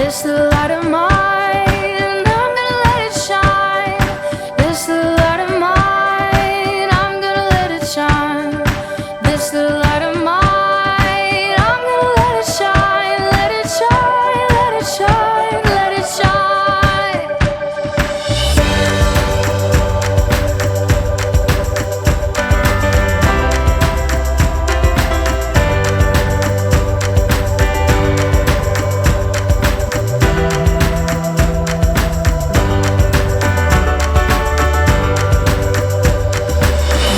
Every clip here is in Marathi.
This little light of mine, I'm gonna let it shine. This little light of mine, I'm gonna let it shine. This little light of mine, I'm gonna let it shine. Let it shine, let it shine, let it shine.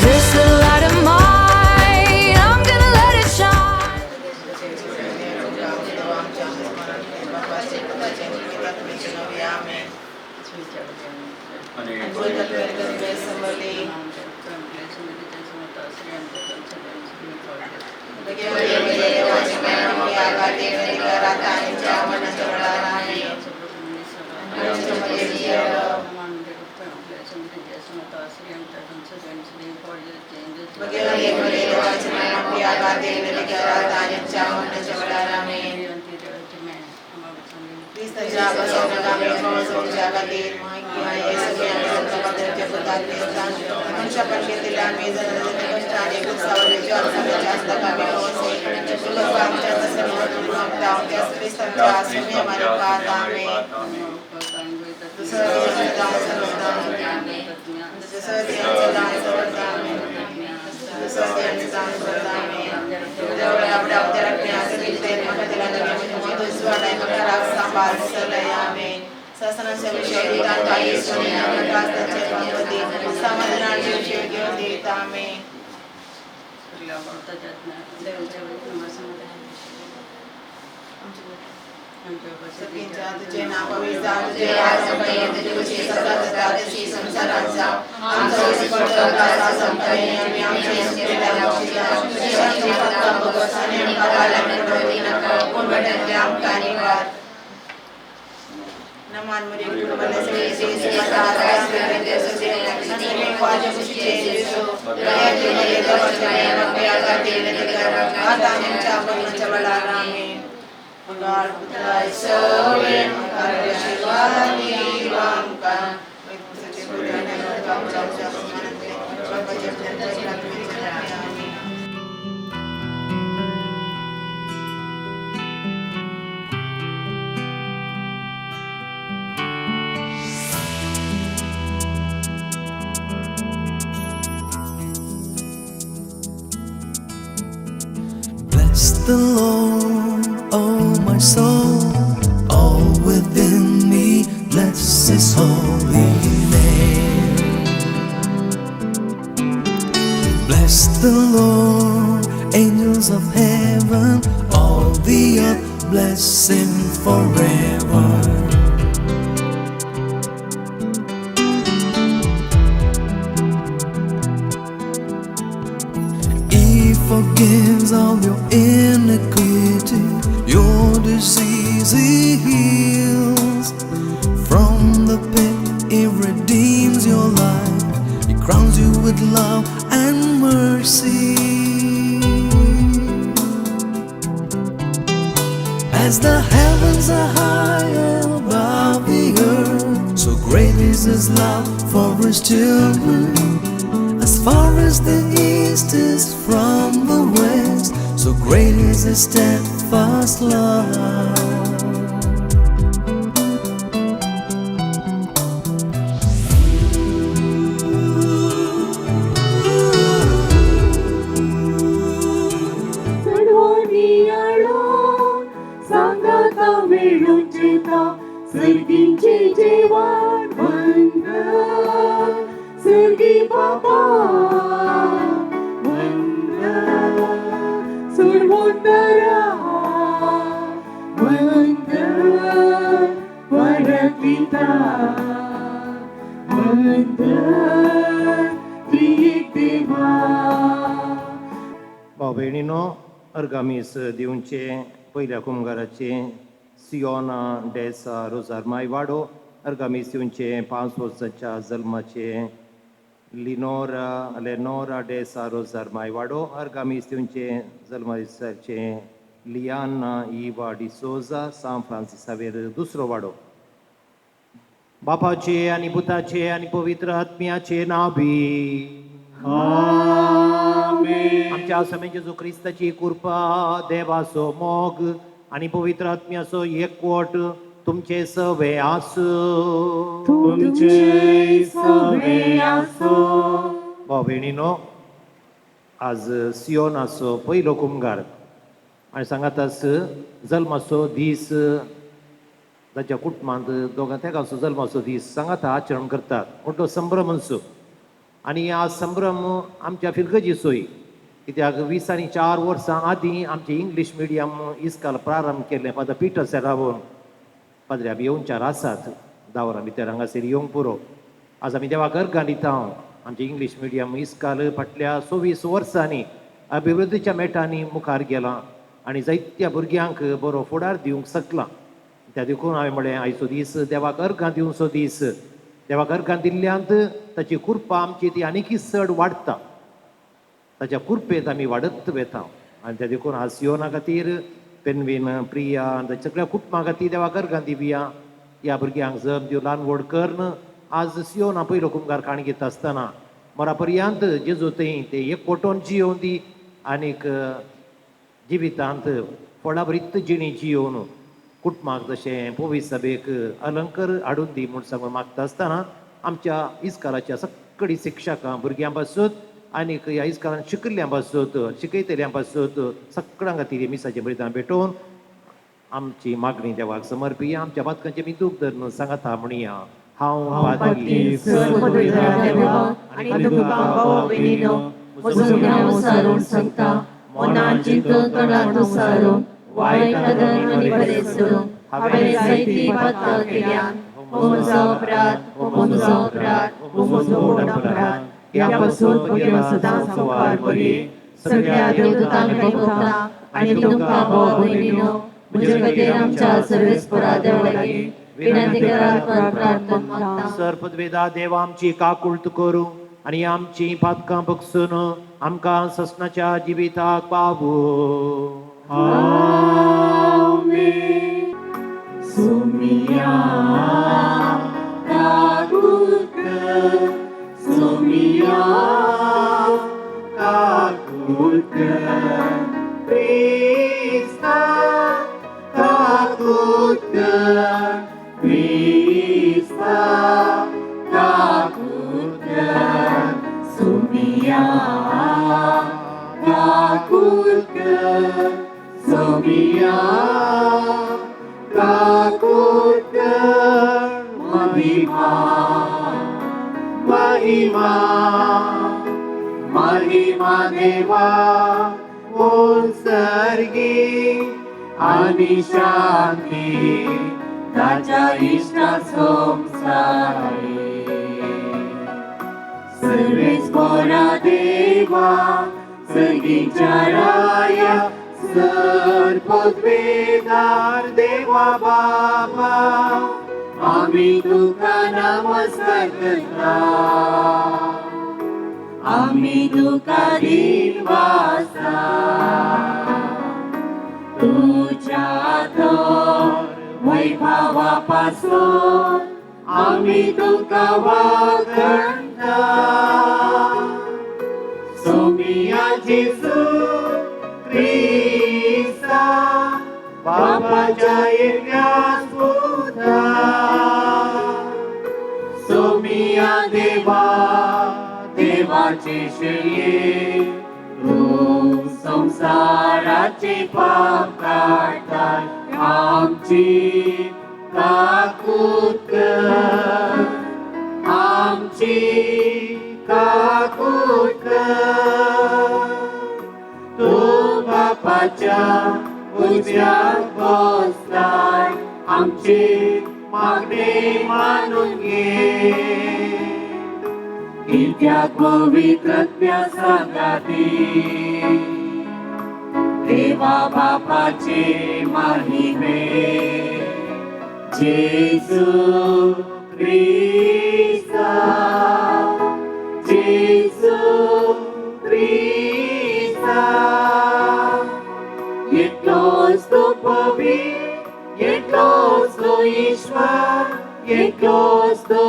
This little light of mine, I'm gonna let it shine. शासनाच्या विषयी काही समाधानाची विषय घेऊन देत आम्ही तुझे नाव पवित्र तुझे आज तुझे खुशी सदा तुझी संसाराचा आमचा स्पर्धा संपणे आणि आमच्या सुखेला तुझे शांती फक्त भगवताने आम्हाला मिळवली नका कोण बटन आमकानी वार नमान मरे कुर्बाने से सुमता आस्ते के से नसने वाजे खुशी जेसो दया के लिए दवचने मक्या का तेल कर आदाने चावल चवला रामे God bless soul karya shivani vamka Bless the Lord, oh my soul, all within me, bless His holy name. Bless the Lord, angels of heaven, all the earth, bless Him forever. He forgives all your iniquity, your disease He heals. From the pit He redeems your life, He crowns you with love and mercy. As the heavens are high above the earth, so great is His love for His children. As far as the east is from the west, so great is His steadfast love. सर्गींचे जेवण वंद सर्गी बाबा वंद सर्वोत्तरा वंद वरपिता वंद त्रिएक देवा. भाऊ बहिणीनो, अर्गामीस दिवचे पहिल्या कुंभाराचे सियोना डेसा रोजार मायवाडो अर्गामीस दिवचे 5 वर्साच्या जन्माचे लेनोरा डेसा रोजार मायवाडो अर्गामीस दिवचे जन्म दिसाचे लियाना इवा डिसोजा सान फ्रांसिसावेर दुसरो वाडो. बापाचे आणि पुताचे आणि पवित्र आत्म्याचे नावी. आमच्या समेन जेजू क्रिस्ताची कृपा, देवाचो मोग आणि पवित्र आत्म्याचो एकवट तुमचे सवे आसो. तुमचे सवे आसो. भाव भयणीनो, आज सियोनाचो पयलो कुमगार आणि सांगातास जल्माचो दीस ताच्या कुटुंबांत दोगां तेगाचो जल्माचो दीस सांगाता आचरण करतात. मोठो संभ्रम असो आणि हा संभ्रम आमच्या फिरगजीचोय, कित्याक 20 आनी 4 वर्सां आदीं आमचे इंग्लीश मिडियम इस्काल प्रारंभ केल्लें फादर पिटर सेरावून पाद्र्या येवचार आसात. 10 वरां भितर हांगासर येवंक पुरो. आज आमी देवाक अर्गां दिता. आमचे इंग्लीश मिडियम इस्काल फाटल्या 24 वर्सांनी अभिवृद्धीच्या मेटांनी मुखार गेलां आनी जायत्या भुरग्यांक बरो फुडार दिवंक शकलां. त्या देखून हांवें म्हळें आयचो दीस देवाक अर्गां दिवचो दीस. देवाक अर्गां दिल्ल्यांत ताची कृपा आमची ती आनीकय चड वाडटा. ताच्या कृपेंत आमी वाडत वेता आनी त्या देखून आज सियोना खातीर पेन्वीन, प्रिया आनी सगळ्या कुटुंबा खातीर देवाक अर्गां दिवया. ह्या भुरग्यांक जप दिव ल्हान व्हड करन. आज सियोना पयलो कुमगार काण घेता आसतना मरा पर्यंत जेजू थंय ते एकवटून जियोवन दी आनीक जिवितांत फळां भरीत जिणी जियोवन कुटुंबाक जशें पवित्र सभेक अलंकार हाडून दी म्हूण सांगून मागता आसतना आमच्या इस्कालाच्या सगळीं शिक्षकां भुरग्यां पासून आनीक ह्या इस्कालान शिकिल्ल्यां पासून शिकयतल्यां पासून सगळ्यां खातीर मिसाचें बलिदान भेटोवन आमची मागणी देवाक समर्पिया. आमच्या बातकांचे मी दूख धरून सांगाता म्हणया. हांव पातकी आनी तुका भाव भयणीनो, म्हजो नांव सारून सांगता. मनान चिंतून तोंडांतून सारून वायट नदर आनी बरें सोडून हांवें जायती पातकां केल्यान. हो म्हजो अपराध, हो म्हजो अपराध, हो म्हजो व्हड अपराध. ह्या पासून म्हगे सदां संवार बरी सगळ्या देवदूतांक भोगता. आनी तुमकां भाव भयणीनो, म्हजे खातीर आमच्या सर्वेस्परा देवा लागीं विनंती करात प्रार्थना मागता. सर्पद्वेदा देवा आमची काकुळट करूं आनी आमची पातकां बगसून आमकां ससनाच्या जिविताक पावू. आमेन. सोमिया काकुळट, सोमिया काकुळट, क्रिस्ता काकुळट, क्रिस्ता काकुळट, सोमिया काकुळट, सोमिया काकुळट. महिमा महिमा महिमा देवा सर्गी आनी शांती ताच्या इष्टा संसारी. सर्वेस्परा देवा सर्गीच्या राया सर्पद्वेदार देवा बाबा आमी तुका नमस्कार करता. आमी तुका दिवासा. तुझ्या थोर वैभवा पासून आमी तुका वळखता. सोमिया जेजू क्रिस्ता बापाच्या एकट्याच पुता. सोमिया देवा देवाचे शेळये तू संसाराचे पाप काढताय. आमची काकुळट आमची काकुळट. तू बापाच्या उज्याक बसलाय. आमची मागणी मानून घे. कित्याक पवित्रत्म्या सांगाती देवा बापाचे महिमे. जेजू क्रिस्ता जेजू क्रिस्ता एकलोच तो पवित्र, एकलोच तो ईश्वर, एकलोच तो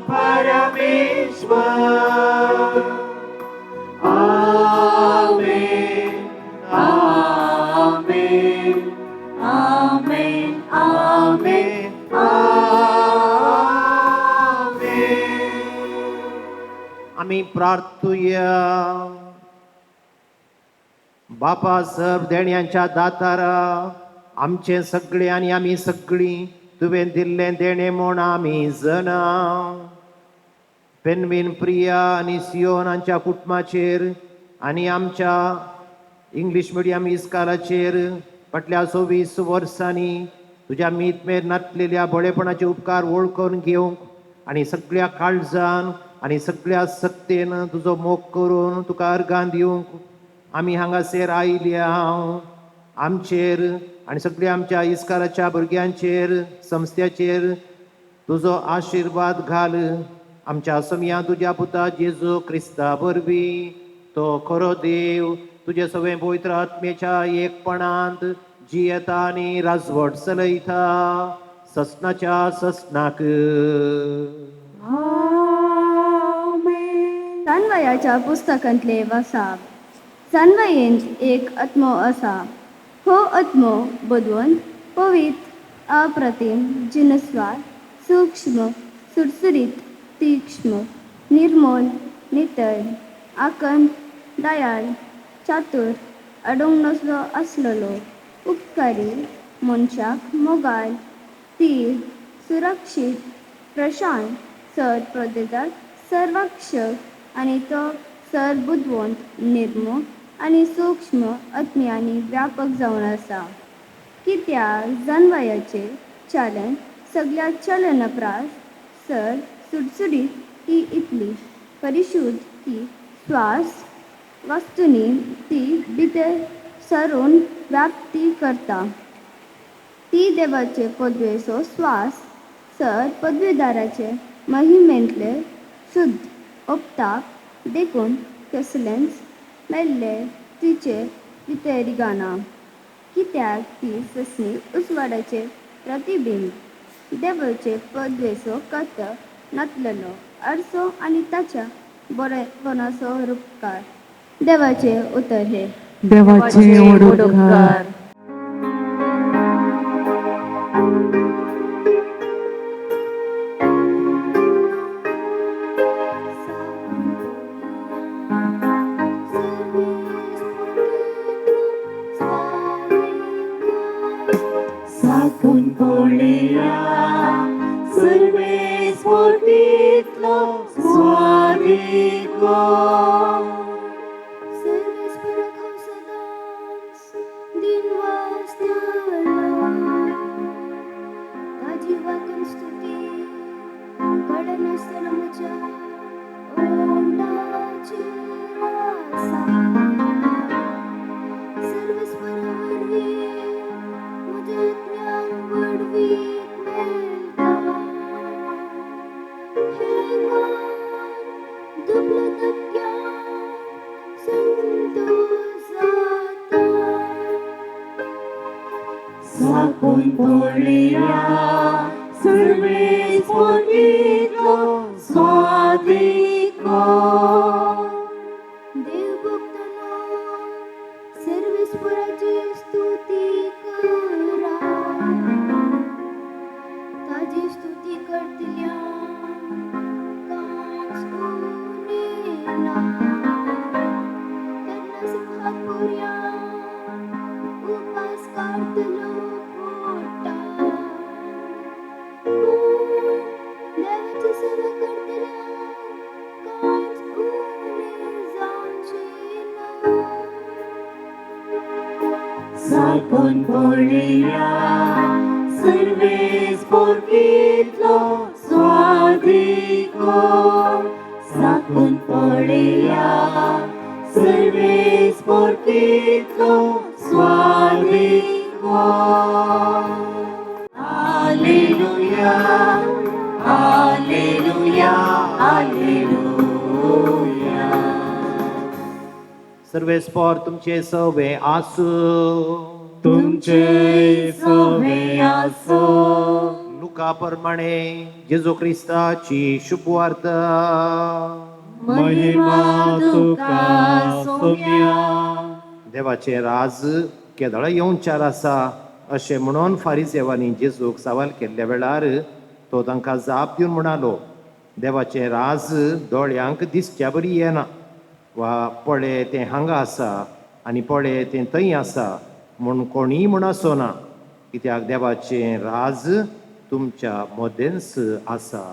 परमेश्वर. आमेन, आमेन, आमेन, आमेन, आमेन. आम्ही प्रार्थूया. बापा सर्व देण्यांच्या दातारा, आमचे सगळे आणि आम्ही सगळी तुवें दिल्ले देणे म्हूण आमी जना. पेनवीन प्रिया आनी सियोनांच्या कुटुंबाचेर आनी आमच्या इंग्लीश मिडियम इस्कालाचेर फाटल्या 24 वर्सांनी तुज्या मीतमेर नातलेल्या बळेपणाचे उपकार वळखून घेवंक आनी सगळ्या काळजान आनी सगळ्या सक्तेन तुजो मोग करून तुका अर्गां दिवंक आमी हांगासर आयल्या. आमचेर आनी सगळ्या आमच्या इस्कालाच्या भुरग्यांचेर संस्थेचेर तुजो आशिर्वाद घाल. आमच्या समिया तुज्या पुता जेजू क्रिस्ता वरवीं तो खरो देव तुजे सगळे पवित्र आत्मेच्या एकपणांत जियेता आनी राजवट चलयता ससनाच्या ससनाक. जानवयाच्या पुस्तकांतले वाचप. जानवयेंत एक आत्मो आसा. हो आत्मो बुदवंत, पवित्र, अप्रतिम, जिनस्वार, सूक्ष्म, सुरसुरीत, तीक्ष्ण, निर्मल, नितळ, आकंत, दयाळ, चातुर, अडोंग नसलो आसलेलो, उपकारी, मनशाक मोगाल, स्थिर, सुरक्षीत, प्रशांत, सर प्रदेशात सर्वक्षक आनी तो सर बुदवंत, निर्मळ आनी सूक्ष्म, आत्म्यांनी व्यापक जावन आसा. कित्याक जानवयाचे चलन सगळ्या चलनप्रास सर सुटसुटीत ती इतली परिशुद्ध की श्वास वस्तुंनी ती भितर सरून व्याप्ती करता. ती देवाचे पदवेचो श्वास सर पदवीदाराचे महिमेंतले शुद्ध ओपताक देखून कसलेंच मेल्ले तिचे भितर गाना. कित्याक ती ससनी उसवाडाचे प्रतिबिंब, देवाचे पदवेचो कथ नातलेलो आरसो आनी ताच्या बरेपणाचो रूपकार. देवाचे उतर हे. देवाचे ओडकार. साकून पळया सर्वे स्फोटीतलो स्वादिक गोड. सर्वेस्परक हांव सदांच दिनवासतालो. ताजी वाकून स्तुती घडनासतना म्हज्या ओंडाचेर आसा. सर्वेस्परावरवीं म्हज्या ज्ञान वडवीक मेळटा. हे गान दुबल्या तक्क्यान संतोष जाता. साकून पळया सर्वे स्फोटीतलो स्वादिक गोड. देवभक्तांनो, सर्वेस्पराची स्तुती करा. ताजी स्तुती करतल्यान कांच उरना. तेन्ना सिंहापुर्यान उपास काडटलो पोटा. देवाची सेवा करतल्यान कांच उणें जावची ना. साकून पळया सर्वे स्फोटीतलो स्वादिक गोड. साकून पळया सर्वे स्फोटीतलो स्वादिक गोड. Hallelujah, hallelujah, hallelujah. सर्वेस्पर तुमचे सवे आसूं. तुमचे सोवे आसो. लुका प्रमाणे जेजू ख्रिस्ताची शुभवार्ता. महिमा तुका सोम्या. देवाचे राज केदळ येवचार आसा अशें म्हणून फारिसेवांनी जेजूक सवाल केल्ल्या वेळार तो तांकां जाप दिवन म्हणालो, देवाचें राज दोळ्यांक दिसच्या बरी येना. वा पळय तें हांगा आसा आनी पळय तें थंय आसा म्हूण कोणीय म्हूण आसोना. कित्याक देवाचें राज तुमच्या मदेंच आसा.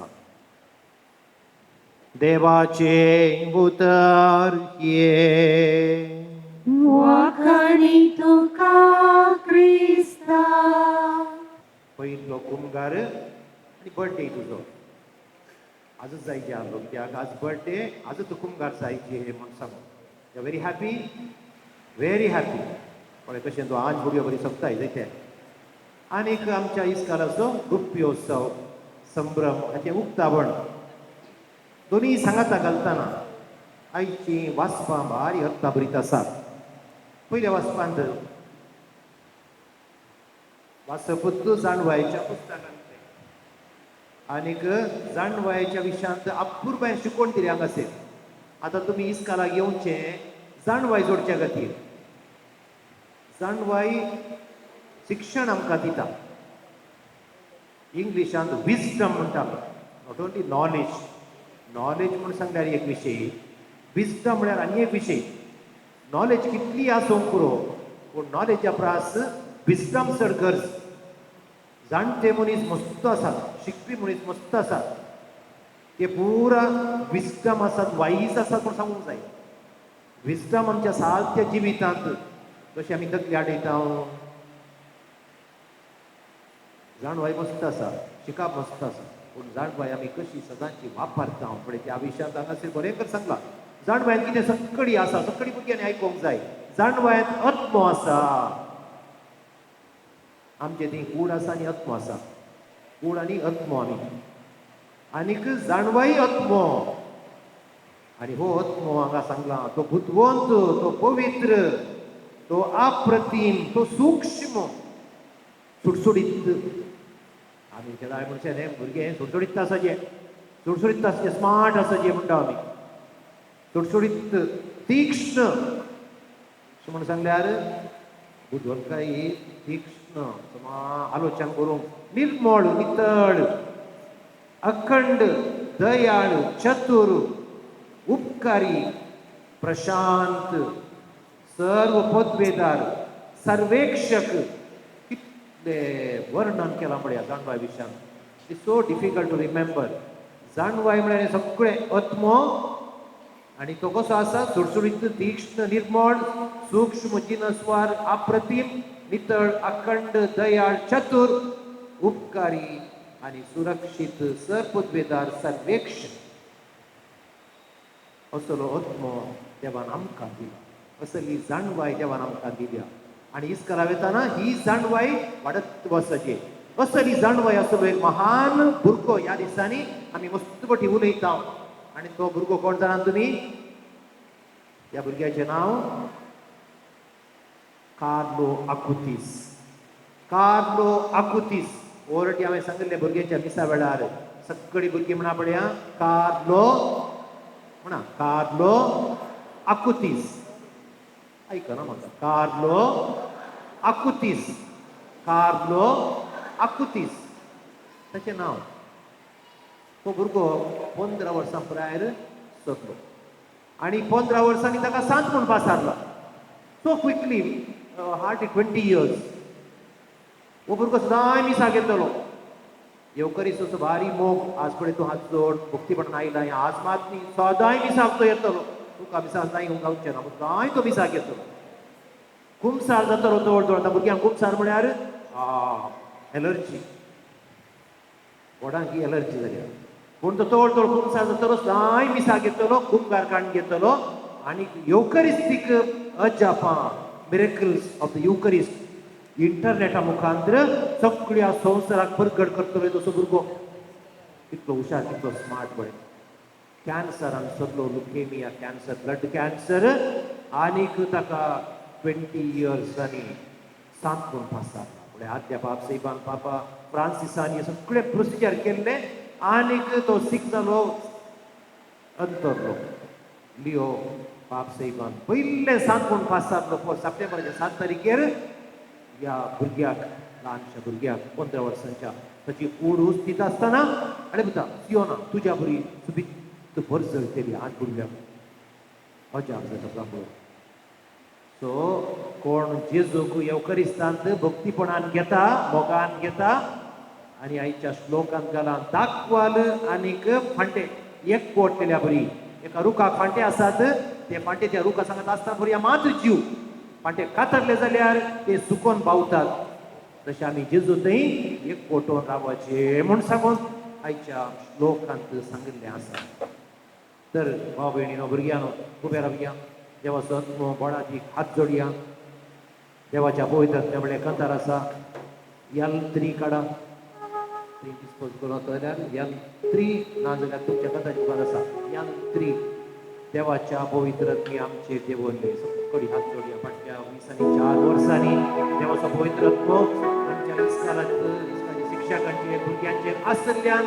देवाचें उतर ये. वाखाणी तुका क्रिस्ता. पयलो कुमगार आनी बर्थडे तुजो आजच जायचे आसलो, कित्याक आज बर्थडे आजच कुमगार जायचे म्हूण सांगून you very happy, very happy. पळय कशें तो आज बुडयो बरी सोंपताय जायते. आनीक आमच्या इस्कालाचो गुप्योत्सव संभ्रम हाचें उक्तावण दोनी सांगाता घालतना आयची वाचपां भारी अर्था बरीत आसात. पयल्या वाचपांत वाचपूत जाणवायेच्या पुस्तकांतलें आनीक जाणवायेच्या विशयांत अपुर्बाय शिकवण दिली हांगासर. आतां तुमी इस्कालाक येवचें जाणवाय जोडच्या खातीर. जाणवाय शिक्षण आमकां दिता. इंग्लिशांत विजडम म्हणटालो, नॉट ओन्ली नॉलेज. नॉलेज म्हूण सांगल्यार एक विशय, विजडम म्हळ्यार आनी एक विशय. नॉलेज कितली आसूंक पुरो, पूण नॉलेजा प्रास विजडम चड गरज. जाणटे मनीस मस्त आसात, शिकपी मनीस मस्त आसात, ते पुरा विजडम आसात, वायज आसात म्हूण सांगूंक जाय. विजडम आमच्या सारक्या जिवितांत जशें आमी तकली आडयता, जाणवाय मस्त आसा, शिकप मस्त आसा, पूण जाणवाय आमी कशी सदांची वापरता फुडें त्या विशयांत हांगासर बरें सांगलां. जाणवायांत कितें सक्कडी आसा, सक्कडी भुरग्यांनी आयकोंक जाय. जाणवायांत आत्मो आसा. आमचे थंय कूड आसा आनी आत्मो आसा. कूड आनी आत्मो आमी. आनीक जाणवाय आत्मो. आनी हो आत्मो हांगा सांगलां, तो बुद्धवंत, तो पवित्र, तो अप्रतीम, तो सूक्ष्म, सुटसुडीत. आमी केदाय म्हणचे न्ही भुरगे सुटसुडीत आसाचे, सुटसुडीत आसाचे, स्मार्ट आसाचे म्हणटा आमी. सुटसुडीत, तीक्ष्ण अशें म्हण सांगल्यार बुद्धवंतकाय ही तीक्ष्ण आलोचन करूंक, निर्मळ, नितळ, अखंड, दयाळ, चतुर, उपकारी, प्रशांत, सर्व पदवेदार, सर्वेक्षक. कितले वर्णन केलां म्हळ्यार जाणवाय विशयान. It's so difficult to remember. जाणवाय म्हळ्यार सगळें आत्मो आनी तो कसो आसा, सुटसुडीत, तीक्ष्ण, निर्मळ, सूक्ष्म, जिनस्वार, अप्रतीम, नितळ, अखंड, दयाळ, चतुर, उपकारी आनी सुरक्षीत, सरपदवेदार, सर्वेक्षक. असलो आत्मो देवान आमकां दिला. असली जाणवाय देवान आमकां दिल्या. आनी इस्काला वेताना ही जाणवाय वाडत वचचे. असली जाणवाय असलो एक महान भुरगो ह्या दिसांनी आमी मस्त बटी उलयता. आनी तो भुरगो कोण जाणात तुमी? ह्या भुरग्याचें नांव कार्लो आकुतीस. कार्लो आकुतीस. ओरटी हांवें सांगिल्लें भुरग्याच्या मिसा वेळार सगळीं भुरगीं म्हणा पळया, कार्लो म्हणा, कार्लो आकुतीस. आयकना म्हाका. कार्लो आकुतीस. कार्लो आकुतीस ताचें नांव. तो भुरगो 15 वर्सां पुरायर सोंपलो आनी 15 वर्सांनी ताका सांत म्हूण पासारला. So quickly, hardly 20 years. हो भुरगो सदांय मिसाक येतलो. येवकरीचो भारी मोग. आज पळय तूं हात जोड, भक्तीपणान आयला, आज मात न्ही, सदांय मिसाक तो येतलो. तुका मिसाक जाय गावचें ना, सदांय तो मिसाक येतलो. कुमसार जातलो चड चड. आतां भुरग्यांक कुमसार म्हळ्यार एलर्जी. व्हडांक एलर्जी जाल्या. पूण तो चड चड कुमसार जातलो, सदांय मिसाक येतलो, कुमगार काण घेतलो आनी युकरिस्तीक अजापां, मिरेकल्स ऑफ द युकरिस्ट इंटरनेटा मुखांतर सगळ्या संवसाराक परगट करतलो तसो भुरगो. कितलो हुशार, कितलो स्मार्ट. बरें. कॅन्सरान सगळो, लुकेमिया कॅन्सर, ब्लड कॅन्सर. आनीक ताका 20 years सांत कोण पासार फुडें आद्या बाब सैबान पापा फ्रांसिसान हे सगळे प्रोसिजर केल्ले आनीक तो सीख जालो अंतरलो लिओ बाब सैबान पयले सांत कोण पास जाल्लो फॉर सप्टेंबराच्या 7 तारखेर ह्या भुरग्याक ल्हानशा भुरग्याक 15 वर्सांच्या ताची कूड उस्तीत आसतना आनी म्हणटा सियोना तुज्या बरी सुबीत भर जळटली आठ भुरग्याक अजाप जाता प्रभू सो कोण जेजूक येवकरिस्तांत भक्तीपणान घेता मोगान घेता आनी आयच्या श्लोकांत घालान दाखवाल आनीक फांटे एक पोट केल्या बरी एका रुखाक फांटे आसात ते फांटे त्या रुखा सांगत आसतना बरी मात्र जीव फांटे कातरले जाल्यार ते सुकोन भावतात तशें आमी जेजू थंय एक पोटोन रावचे म्हूण सांगून आयच्या श्लोकांत सांगिल्लें आसा तर भाव भयणीनो भुरग्यांनो उबे रावया देवाचो आत्मो बोडादीक हात जोडया देवाच्या पवित्र म्हणले कंतार आसा यल 3 काडा 3 डिस्पोज करून जाल्यार यल 3 ना जाल्यार तुमच्या कंताची दुकान आसा यल 3 देवाच्या पवित्र आत्मी आमचे देवोले सकडी हात जोडया फाटल्या 20 आनी 4 वर्सांनी देवाचो पवित्र आत्मो आमच्या इस्काची शिक्षकांचेर भुरग्यांचेर आसल्यान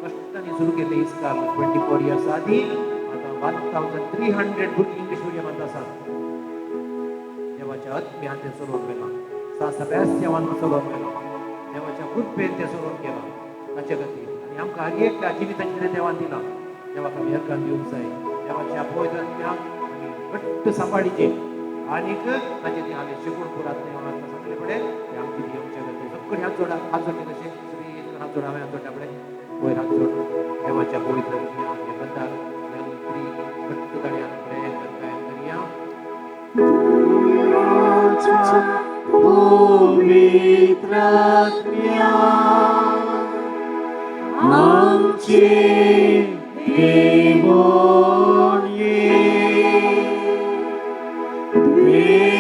कश्टांनी सुरू केल्ले इस्काल 24 इयर्स आदी 1300 भुरगीं इंग्लीश मिडियमांत आसात देवाच्या आत्म्यान ते चलोवन गेला सा सेबॅस्टियान चलोवन गेलो देवाच्या कृपेन ते चलोवन गेला ताचे खातीर आनी आमकां आनी एकल्या जिविताचें कितें देवान दिलां देवाक आमी हक्कान दिवंक जाय देवाच्या पवित्र आत्म्याक आमी घट्ट सांबाळीचे आनीक ताचे ती हांवें शिकून पुरात देवान सांगले फुडें ते आमची ती आमच्या खातीर सगळे हात जोडा हात जोडले कशे सगळी हात जोडा हांवें हात जोडल्या फुडें वयर हात जोड देवाच्या पवित्र आत्म्याक हे करतात घट्ट ताळ्यान फुडें गायन करया आमचे देवोन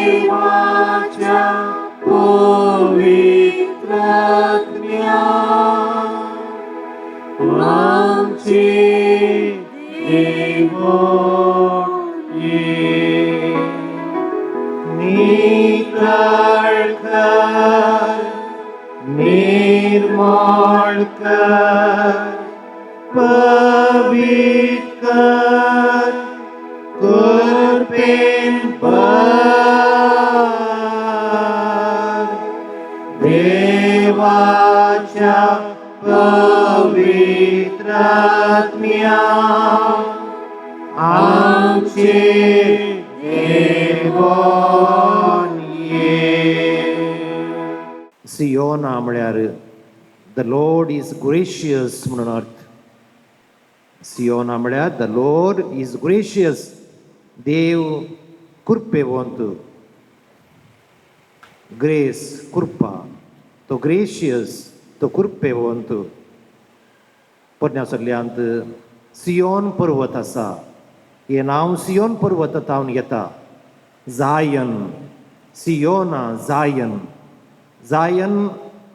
देवाच्या पवित्र आत्म्या आमचे देवोन नितळ कर निर्मळ कर पवित्र कर कृपेन भर देवाच्या पवित्र आत्म्या आमचे देवोन सियोना म्हळ्यार द लॉर्ड इज ग्रेशियस म्हणून अर्थ सियोना म्हळ्यार द लॉर्ड इज ग्रेशियस देव कृपेवंत ग्रेस कृपा तो ग्रेशियस तो कृपेवंत परण्यासल्यांत सियोन पर्वत आसा हे नांव सियोन पर्वतांत येता जायन सियोना जायन जायन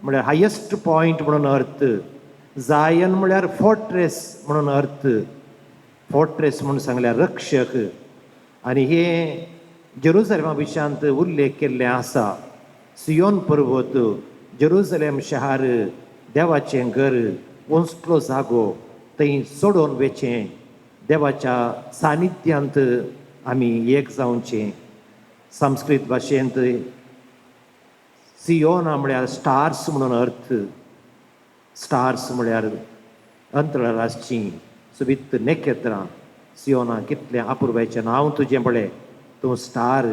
म्हळ्यार हायेस्ट पॉयंट म्हणून अर्थ जायन म्हळ्यार फोर्ट्रेस म्हणून अर्थ फोर्ट्रेस म्हणून सांगल्यार रक्षक आनी हे जेरुसलेमा विशयांत उल्लेख केल्ले आसा सियोन पर्वत जेरुसलेम शहर देवाचें घर वंसलो जागो थंय सोडून वेचें देवाच्या सानिध्यांत आमी एक जावचें संस्कृत भाशेंत सियोना म्हळ्यार स्टार्स म्हणून अर्थ स्टार्स म्हळ्यार अंतराळाचीं सुबित नखेत्रां सियोना कितलें अपुर्बाचें नांव तुजें पळय तूं स्टार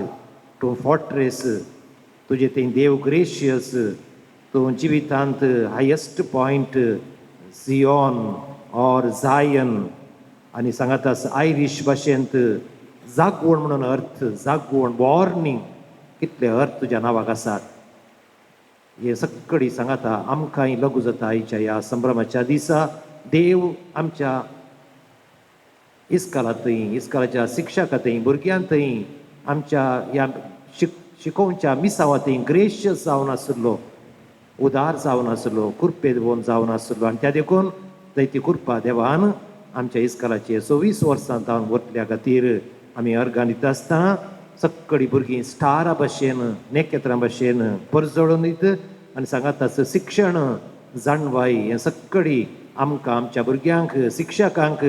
तूं फोर्ट्रेस तुजें तें देव ग्रेशियस तूं जिवितांत हायेस्ट पॉयंट सियोन ऑर जायन आनी सांगात आयरिश भाशेंत जागवण म्हणून अर्थ जागवण वॉर्निंग कितले अर्थ तुज्या नांवाक आसात हे सगळी सांगाता आमकांय लागू जाता आयच्या ह्या संभ्रमाच्या दिसा देव आमच्या इस्कालांतय इस्कालाच्या शिक्षकांतय भुरग्यांतय आमच्या ह्या शिकोवच्या मिसावांतय ग्रेशियस जावन आसलो उदार जावन आसलो कृपेवंत जावन आसलो आनी त्या देखून थंय ती कृपा देवान आमच्या इस्कालाचे 26 वर्सां जावन वतल्या खातीर आमी अर्गां दिता आसतना सगळीं भुरगीं स्टारा भशेन नेकेत्रां भशेन परजळून दीत आनी सांगात आस शिक्षण जाणवाई हें सगळीं आमकां आमच्या भुरग्यांक शिक्षकांक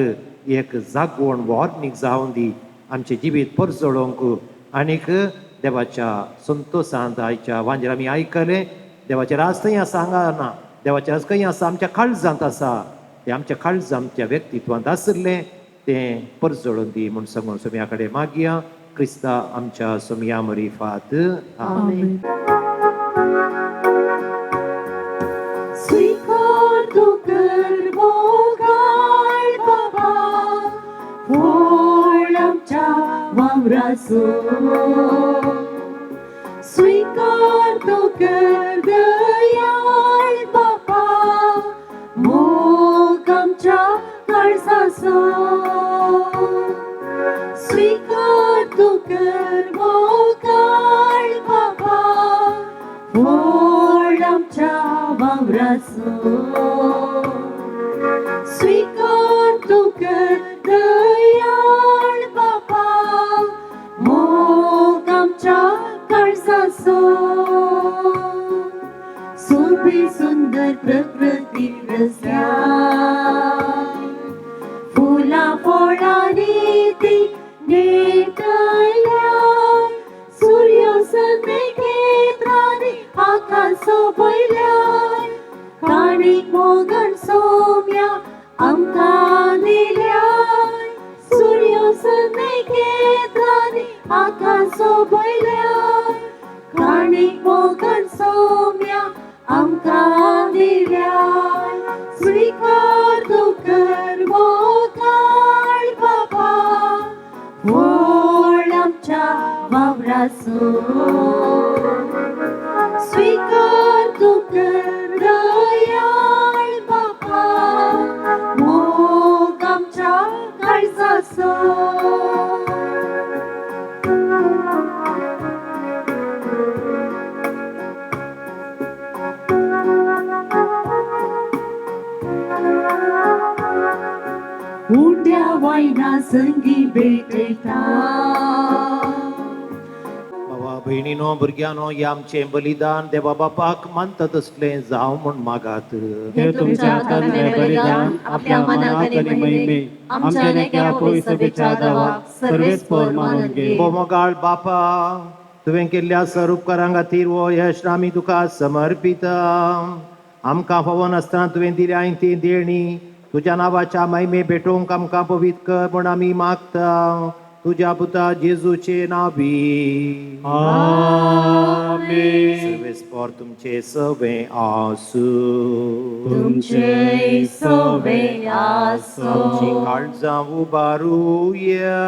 एक जागोण वॉर्निंग जावन दी आमचें जिवीत परजळोवंक आनीक देवाच्या संतोशांत आयच्या वांजेर आमी आयकलें देवाचें राज थंय आसा हांगा ना देवाचें राज खंय आसा आमच्या काळजांत आसा तें आमच्या काळजांत आमच्या व्यक्तित्वांत आसलें तें परजळून दी म्हूण सांगून सोम्या कडेन मागया क्रिस्ता आमच्या सोम्या मरिफात आमेन. स्वीकार तू कर मोगाळ बाबा फळ आमच्या वावराचो स्वीकार तू कर दयाळ बाबा मोग आमच्या काळजाचो स्वीकार तू कर मोगाळ बाबा फळ आमच्या वावराचो स्वीकार तू कर दयाळ बाबा मोग आमच्या काळजाचो सोबी सुंदर प्रकृती रस्त्या फुलां फळांनी ती नेटल्या सूर्योसन नेत्रांनी आकाश सोबयल्या काणीक मोगण सोम्या आमकां दिल्या सूर्योसन नेत्रांनी आकाश सोबयल्या काणीक मोगण सोम्या आमकां दिल्या स्वीकार तू कर मोगाळ बाबा फळ आमच्या वावराचो स्वीकार तू कर दयाळ बाबा मोग आमच्या काळजाचो उंड्या वायना संगी भेटयता बाबा भयणीनो भुरग्यानो हे आमचें बलिदान देवा बापाक मानता तसलें जावं म्हूण मागात हे तुमच्या हातांतलें बलिदान आपल्या मनाक आनी महिमे आमच्या नेक्या पवित्र सभेच्या दावाक सर्वेस्पर मानून घे. मोगाळ बापा तुवें केल्ल्या सर उपकारां खातीर हो यश आमी तुका समर्पिता आमकां फावो नासतना तुवें दिल्या ती देणी तुज्या नांवाच्या महिमे भेटोवंक आमकां पवित्र कर म्हूण आमी मागता तुज्या पुता जेजूचे नांवी आमेन. सर्वेस्पर तुमचे सवे आसूं तुमचे सवे आसूं आमची काळजां उबारूया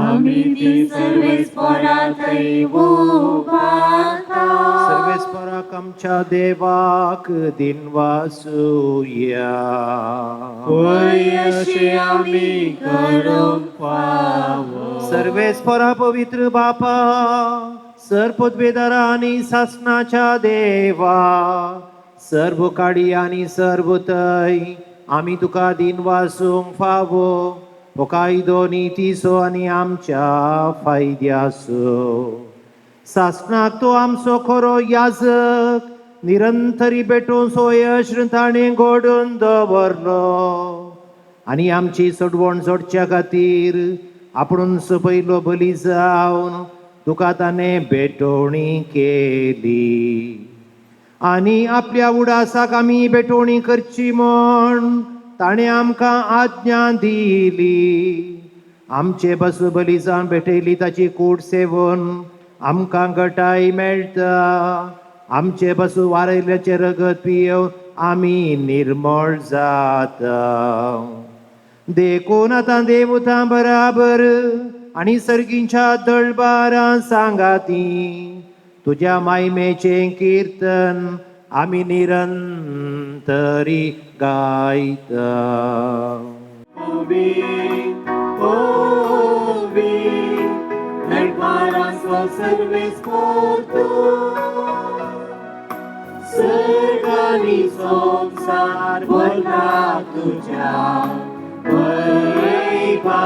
आमी ती सर्वेस्परांतय उबारता सर्वेस्पराक आमच्या देवाक दिनवासूया होय अशें आमी करूंक फावो सर्वेस्परा पवित्र बापा सर्वोद्वेदारा आनी सासणाच्या देवा सर्व काडी आनी सर्व तय आमी तुका दिन वासूंक फावो हो कायदो नितीसो आनी आमच्या फायद्यासो सासणाक तो आमचो खरो याजक निरंतरी भेटून सोयश ताणें घडोवन दवरलो आनी आमची सोडवण सोडच्या खातीर आपुणून पयलो बली जावन तुका ताणें भेटोवणी केली आनी आपल्या उडासाक आमी भेटोवणी करची म्हण ताणें आमकां आज्ञा दिली आमचे बस बली जावन भेटयली ताची कूड सेवन आमकां घटाय मेळटा आमचे बसू वारयल्याचे रगत पियेव आमी निर्मळ जाता देखून आतां देवतां बराबर आनी सर्गींच्या दळबारां सांगाती तुज्या मायमेचें कीर्तन आमी निरंतरी गायता सर्गानी संसार भरला तुझ्या वैभवा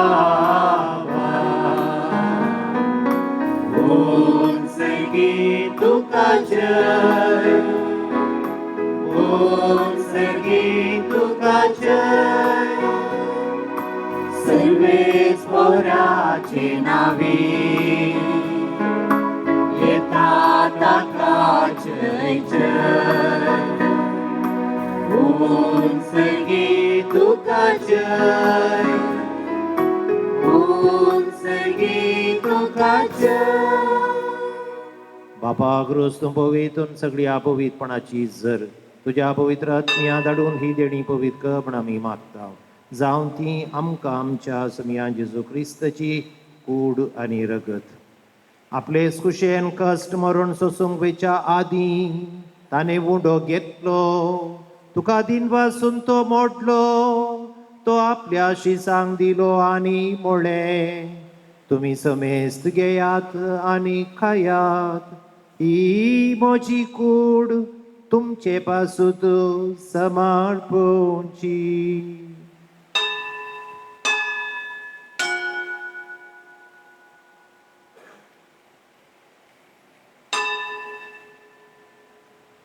सर्गी तुका जय, ओम सर्गी तुका जय, सर्वेच पोराचे नावे येता ताका जय जय, ओम सर्गी तुका जय, ओम सर्गी तुका जय. बापा ग्रोस तूं पवितून सगळी अपवित्रपणाची जर तुझ्या पवित्र आत्म्या धाडून ही देणी पवित्र कर म्हण आमी मागता. जावं ती आमकां आमच्या समिया जेजू क्रिस्ताची कूड आनी रगत आपले कुशेन कश्ट मरण सोसूंक वेच्या आदीं ताणें उंडो घेतलो, तुका दिन पासून तो मोडलो, तो आपल्या शिसांक दिलो आनी मोडले. तुमी समेस्त घेयात आनी खायात, ही म्हजी कूड तुमचे पासून समर्पणची.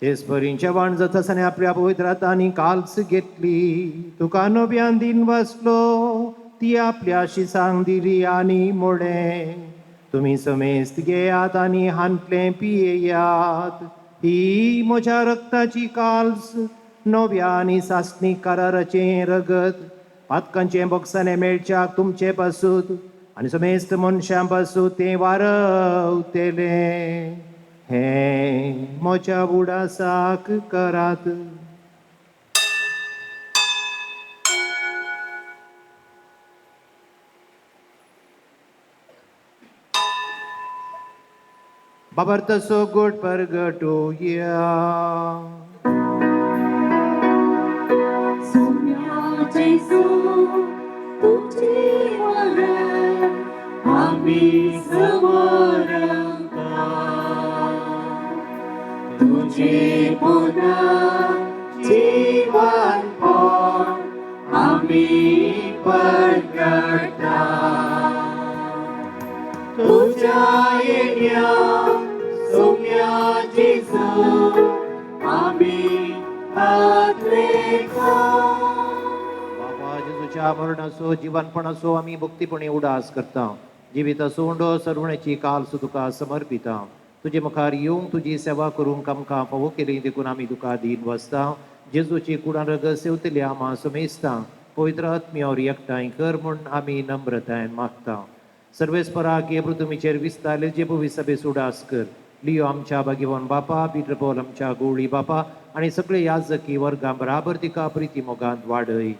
तेच परींच्या वाण जाता आसतना आपल्या पवित्र हातांनी काल्स घेतली, तुका नव्यान दिन वाचलो, ती आपल्या शिसांक दिली आनी मोडे. तुमी समेस्त घेयात आनी हांतले पियेयात, ही म्हज्या रक्ताची काल्स नव्या आनी सासणीक कराराचें रगत पातकांचे बक्षाने मेळच्याक तुमचे पासून आनी समेस्त मनशां पासून तें वारवतेले. हे म्हज्या उडासाक करात. बाबर तसो गोड परगटूया. सोम्या जेजू तुझे वरण आम्ही समोरंका, तुझे पुन्हा जीवनपण आम्ही परगटा. तुझ्या येण्या सोम्या जेजू आम्ही आत्रेका. बाबा जेजूच्या मरण असो जीवनपण असो आमी भक्तीपणे उडास करता. जिवीत असो उंडो सरवण्याची काल तुका समर्पिता. तुजे मुखार येवंक तुजी सेवा करूंक आमकां फावो केली देखून आमी तुका दीन वसता. जेजूची कुडान रगत सेवतली आमा समेस्ता पवित्र आत्म्यावर एकठांय कर म्हूण आमी नम्रतायेन मागता. सर्वेस्पराक हे पृथ्वीचेर विस्तारले जे भवी सभेस उडास कर. लियो आमच्या भाग्यवान बापा, पिटर पौल आमच्या गवळी बापा आनी सगळे याजकी वर्गां बराबर तिका प्रिती मोगांत वाडय.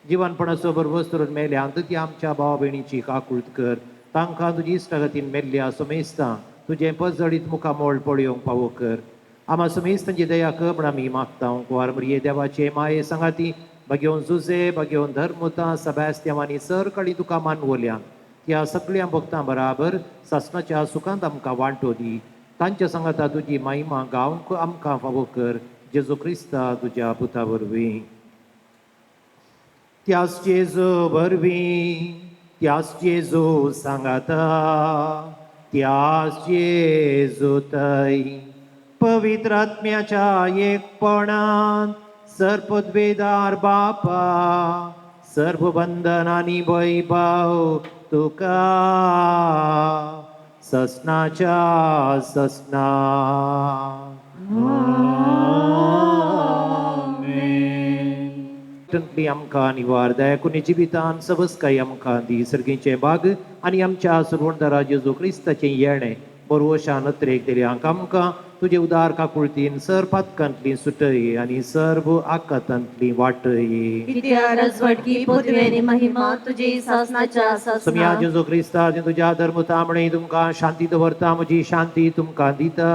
जिवनपणाचो बरोबर करून मेल्यांत ती आमच्या भावा भयणीची काकुळट कर. तांकां तुजी इश्टागतीन मेल्ल्या समेस्ता तुजें पजळीत मुखार मोळ पळयोवंक फावो कर. आमा समेस्तांची दया कर म्हण आमी मागता. कुंवार मरिये देवाचे माये सांगाती भाग्यवन जुजे भाग्यवन धर्मता सबॅस्त्याव आनी सर कळी तुका मानवल्यान त्या सगळ्या भक्तां बराबर सासणाच्या सुखांत आमकां वांटो दी. तांच्या सांगाता तुजी महिमा गावंक आमकां फावो कर. जेजू क्रिस्ता तुज्या पुता वरवीं. त्याच जेजू वरवीं त्याच जेजू सांगाता त्याच जेजू थंय पवित्र आत्म्याच्या एकपणान सर्पद्वेदार बापा सर्व बंधन आनी वैभव तुका ससनाच्या ससना. आमकां निवार दयाकुनी जिवितान सबस्काय आमकां दी. सर्गीचे भाग आनी आमच्या सुरवणदारा जेजू क्रिस्ताचें येणें बरोवशान नत्रेक दिल्यांक आमकां तुजे उदार काकुळतीन सर पातकांतली सुटय आनी सर्व आकांतांतली वाटय. कित्या रजवटकी पृथ्वेनी महिमा तुजी सासनाच्या समिया सासना. जेजू क्रिस्ता तुज्या धर्मतामणे तुमकां शांती दवरता. म्हजी शांती तुमकां दिता.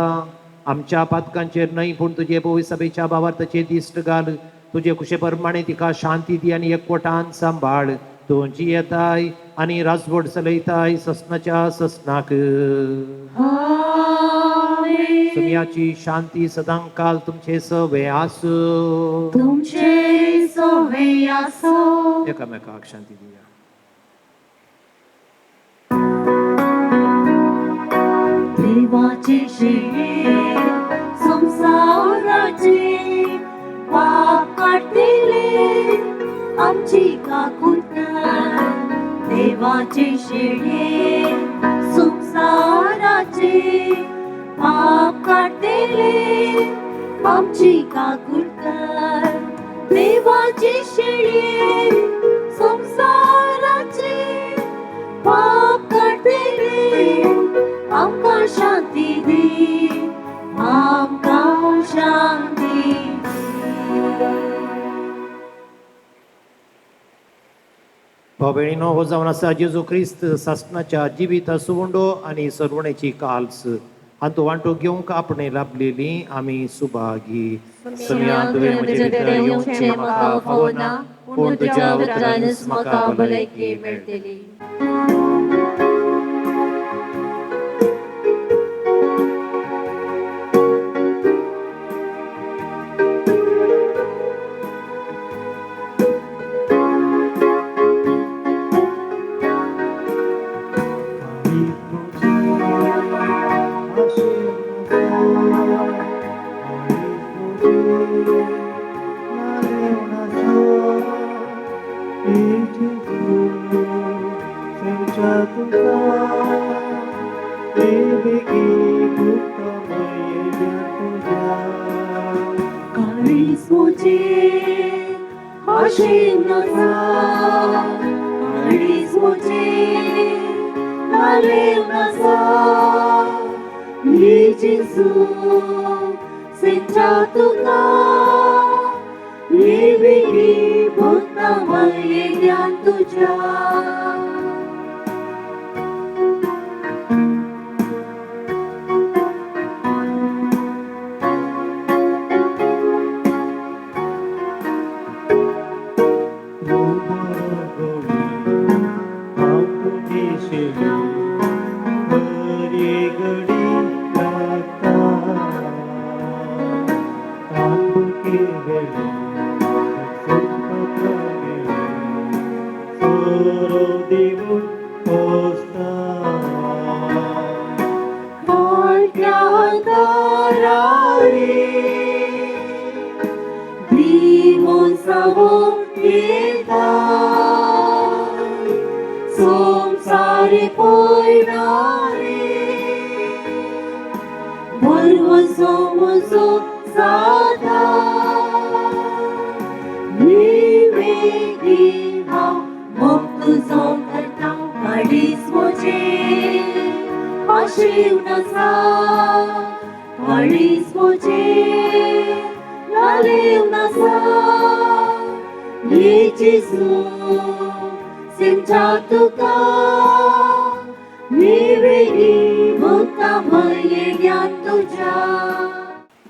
आमच्या पातकांचेर न्हय पूण तुजे पवित्र सभेच्या भावार्थाचेर दिश्ट घाल. तुजे कुशे प्रमाणे तिका शांती दी आनी एकवटान सांबाळ. तुमची येताय आनी राजवट चलयताय ससनाच्या ससनाक. समियाची शांती सदां काल तुमचे सवे आसूं. तुमचे सोवे आसो. एकामेकाक शांती दिया. देव देवाचे शेळे संसाराचे पाप काढलेले आमची काकुरता देवाचे शेळे संसाराचे पाप काढलेले आमची काकुरता देवाचे शेळे संसाराचे पाप काढलेले आमका शांती दे आमका शांती दे. भाव भयणीनो, हो जावन आसा जेजू क्रिस्त सासणाच्या जिवीत सुवंडो आनी सरवणेची काल्स हातू वांटो घेवंक आपणे लाभलेली आमी सुभागी. सुमया तुवें म्हजे कडेन येवचें म्हाका फावो ना, पूण तुज्या उतरानच म्हाका भलायकी मेळटली.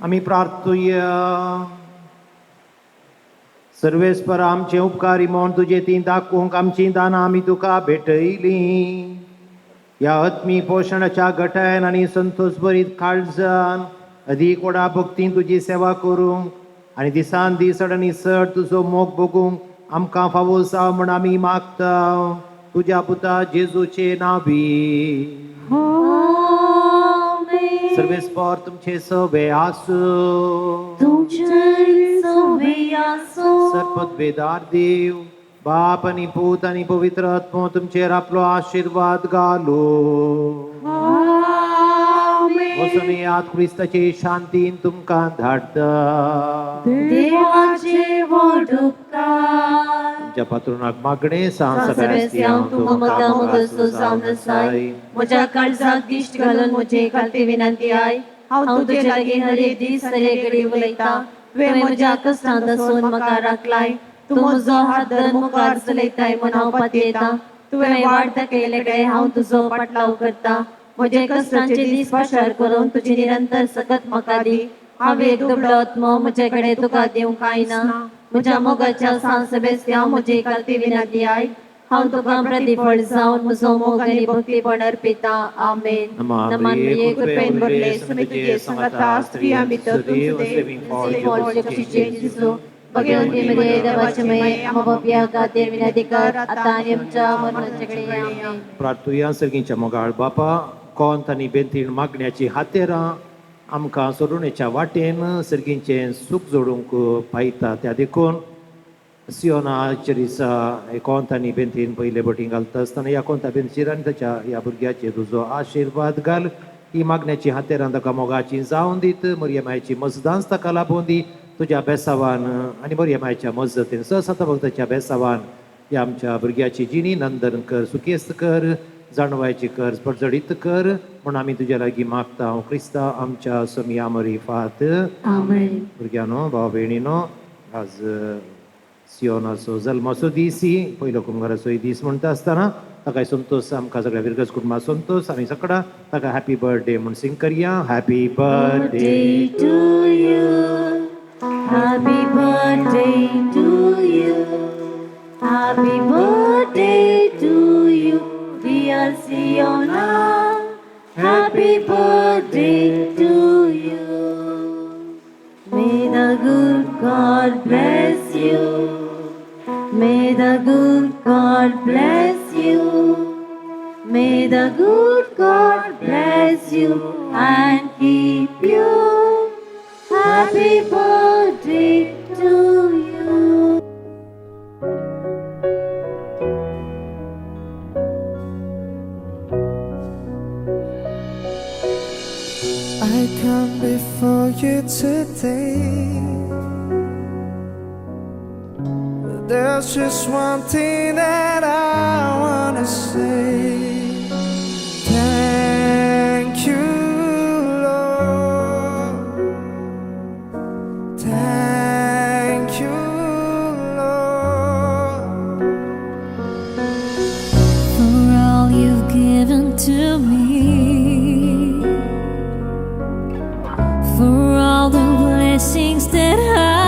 आमी प्रार्थुया. सर्वेस्पर आमचे उपकारी म्हूण तुजे ती दाखोवंक आमची दानां आमी तुका भेटयली. ह्या आत्मी पोशणाच्या गटायन आनी संतोश भरीत काळजान अदीक व्हडा भक्तीन तुजी सेवा करूंक आनी दिसान दीस आनी सड तुजो मोग बगूंक आमकां फावो जाव म्हण आमी मागता. तुज्या पुता जेजूचे नांवी. सर्वेस्पर तुमचे सवे आसूं. सरपत बेदार देव बाप आनी पूत आनी पवित्र आत्मो तुमचेर आपलो आशीर्वाद घालो. वचून क्रिस्ताचे शांतीन तुमकां धाडटा. तुमच्या पात्रुनाक मागणे म्हज्या काळजाक दिश्ट घालून म्हजे खालती विनंती आय. हांव तुजे लागीं हर एक दीस हर एक घडी उलयता. तुवें म्हज्या कश्टांत आसून म्हाका राखलाय. तूं म्हजो हात धरून मुखार चलयताय म्हूण हांव पातयेता. तुवें वाट दाखयले कडेन हांव तुजो पाटलाव करता. म्हजे कश्टांचे दीस पाशार करून तुजी निरंतर सकत म्हाका दी. हांव एक दुबळो आत्मो म्हजे कडेन तुका दिवंक कांय ना. म्हज्या मोगाच्या सांसबेस हांव म्हजे खालती विनंती आय. हांव तुका प्रतिफळ जावन म्हजो मोग आनी भक्तीपण अर्पिता. आमेन. नमान्ये कृपेन भरले सुमी तुजे संगता स्त्रियां भितर तुझे भगवती मध्ये देवाचे मये आमोबाप्या खातीर विनंती कर. आतां आनी आमच्या मरणाचे घडी. आमेन. प्रार्थुया. सर्गीच्या मोगाळ बापा, कोंत आनी बेंतीण मागण्याची हातेरां आमकां सोडुणेच्या वाटेन सर्गींचें सूख जोडूंक पायता त्या देखून सियोनाच्या दिसा हे कोंत आनी बेंतीन पयले बोटी घालता आसतना ह्या कोंता बेंतीचेर आनी ताच्या ह्या भुरग्याचेर तुजो आशिर्वाद घाल ही मागण्याची हातेरां ताका मोगाची जावन दीत मरियमायची मजदांच ताका लाबोवन दी तुज्या बेसावान आनी मरियमायच्या मजतीन सहसता भक्ताच्या बेसावान ह्या आमच्या भुरग्याची जिणी नंदन कर सुकेस्त कर जाणवायची कर पडजडीत कर म्हूण आमी तुज्या लागीं मागता हांव क्रिस्ता आमच्या समिया मरी फात आमेन. भुरग्यानो भाव भयणीनो आज सियोनाचो जल्माचो दीस ही पयलो कुंभाराचोय दीस म्हणटा आसतना ताका संतोष आमकां सगळ्या विरगज कुटुंबा संतोष आमी सगळा ताका हॅपी बर्थडे म्हूण सिंग करया happy birthday Birthday to you. Happy birthday to you. Happy birthday to you, dear Siona. Happy birthday to you. May the good God bless you. May the good God bless you. May the good God bless you and keep you. Happy birthday to you. I come before you today. There's just one thing that I wanna say. Thank you, Lord. Thank you, Lord. For all you've given to me, for all the blessings that I